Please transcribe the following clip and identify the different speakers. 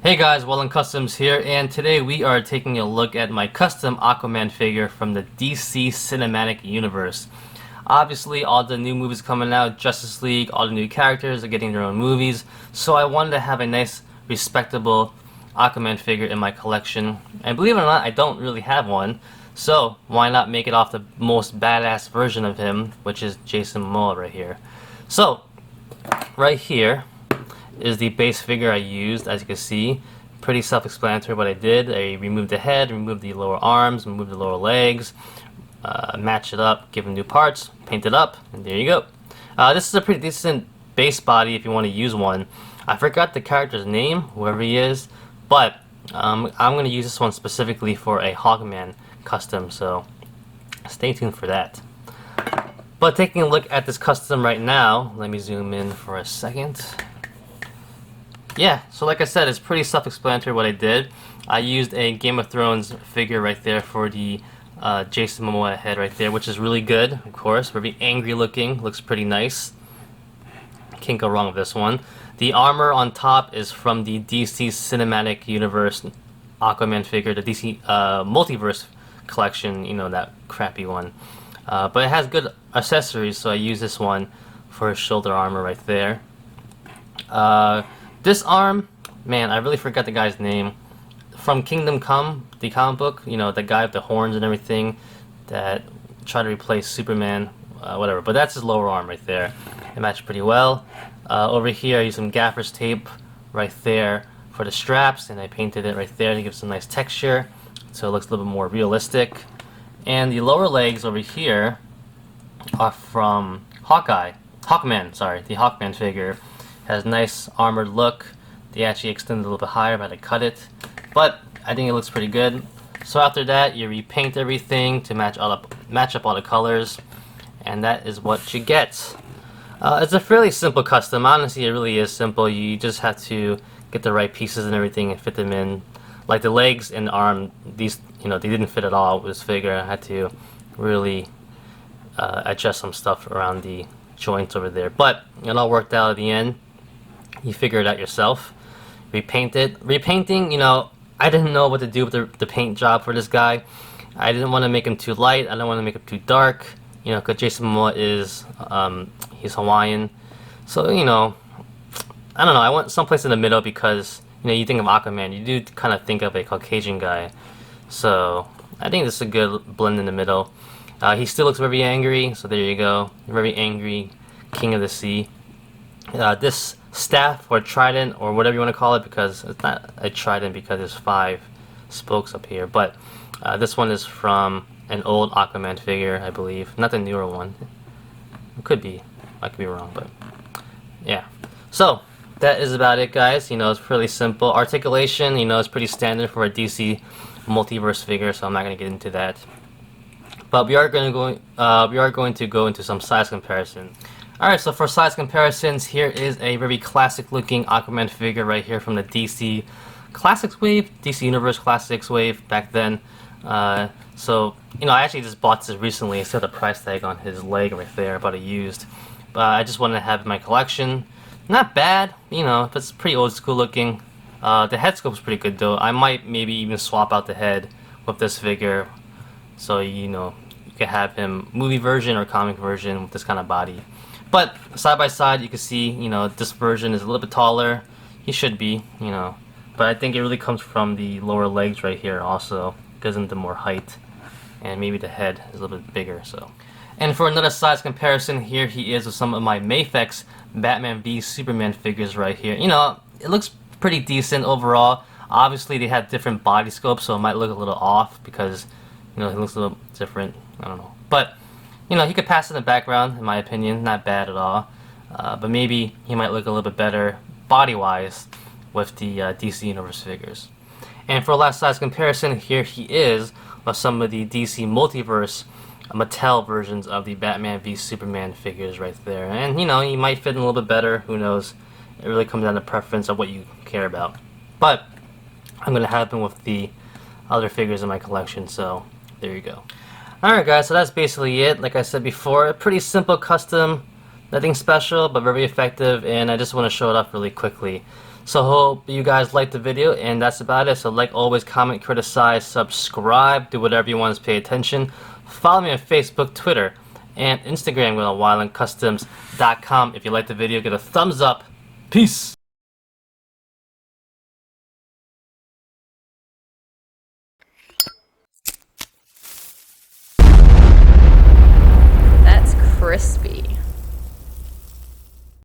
Speaker 1: Hey guys, Welland Customs here, and today we are taking a look at my custom Aquaman figure from the DC Cinematic Universe. Obviously, all the new movies coming out, Justice League, all the new characters are getting their own movies, so I wanted to have a nice, respectable Aquaman figure in my collection. And believe it or not, I don't really have one, so why not make it off the most badass version of him, which is Jason Momoa right here. So, right here is the base figure I used. As you can see, pretty self-explanatory what I did. I removed the head, removed the lower arms, removed the lower legs, matched it up, give them new parts, paint it up, and there you go. This is a pretty decent base body if you want to use one. I forgot the character's name, whoever he is, but I'm going to use this one specifically for a Hawkman custom, so stay tuned for that. But taking a look at this custom right now, let me zoom in for a second. Yeah, so like I said, it's pretty self-explanatory what I did. I used a Game of Thrones figure right there for the Jason Momoa head right there, which is really good, of course. Very angry looking, looks pretty nice. Can't go wrong with this one. The armor on top is from the DC Cinematic Universe Aquaman figure, the DC Multiverse collection, you know, that crappy one. But it has good accessories, so I use this one for his shoulder armor right there. This arm, man, I really forgot the guy's name. From Kingdom Come, the comic book, you know, the guy with the horns and everything that tried to replace Superman, whatever. But that's his lower arm right there. It matched pretty well. Over here, I used some gaffer's tape right there for the straps, and I painted it right there to give some nice texture, so it looks a little bit more realistic. And the lower legs over here are from Hawkman, sorry, the Hawkman figure. Has nice armored look. They actually extended a little bit higher, but I cut it. But I think it looks pretty good. So after that, you repaint everything to match up all the colors, and that is what you get. It's a fairly simple custom. Honestly, it really is simple. You just have to get the right pieces and everything and fit them in. Like the legs and the arm, these, you know, they didn't fit at all with this figure. I had to really adjust some stuff around the joints over there, but it all worked out at the end. You figure it out yourself. Repaint it. Repainting, you know, I didn't know what to do with the paint job for this guy. I didn't want to make him too light. I didn't want to make him too dark. You know, because Jason Momoa is, he's Hawaiian. So, you know, I don't know. I went someplace in the middle because, you know, you think of Aquaman, you do kind of think of a Caucasian guy. So, I think this is a good blend in the middle. He still looks very angry, so there you go. Very angry king of the sea. This staff or trident or whatever you want to call it, because it's not a trident because there's 5 spokes up here, but this one is from an old Aquaman figure, I believe, not the newer one. It could be, I could be wrong, but yeah. So that is about it, guys. You know, it's pretty simple. Articulation, you know, is pretty standard for a DC multiverse figure, so I'm not going to get into that. But we are going to go into some size comparison. Alright, so for size comparisons, here is a very classic looking Aquaman figure right here from the DC Classics wave, DC Universe Classics wave back then. So, you know, I actually just bought this recently. I saw the price tag on his leg right there, but I used. But I just wanted to have it in my collection. Not bad, you know, it's pretty old school looking. The head sculpt is pretty good though. I might maybe even swap out the head with this figure. So, you know, you can have him movie version or comic version with this kind of body. But side by side, you can see, you know, this version is a little bit taller. He should be, you know. But I think it really comes from the lower legs right here also. Gives him the more height. And maybe the head is a little bit bigger, so. And for another size comparison, here he is with some of my Mafex Batman v Superman figures right here. You know, it looks pretty decent overall. Obviously, they have different body sculpts, so it might look a little off because, you know, he looks a little different. I don't know. But, you know, he could pass in the background, in my opinion. Not bad at all. But maybe he might look a little bit better body-wise with the DC Universe figures. And for a last size comparison, here he is with some of the DC Multiverse Mattel versions of the Batman v Superman figures right there. And, you know, he might fit in a little bit better. Who knows? It really comes down to preference of what you care about. But I'm going to have him with the other figures in my collection, so there you go. Alright guys, so that's basically it. Like I said before, a pretty simple custom, nothing special, but very effective, and I just want to show it off really quickly. So hope you guys liked the video, and that's about it. So like always, comment, criticize, subscribe, do whatever you want to pay attention. Follow me on Facebook, Twitter, and Instagram with wildandcustoms.com. If you liked the video, give it a thumbs up. Peace!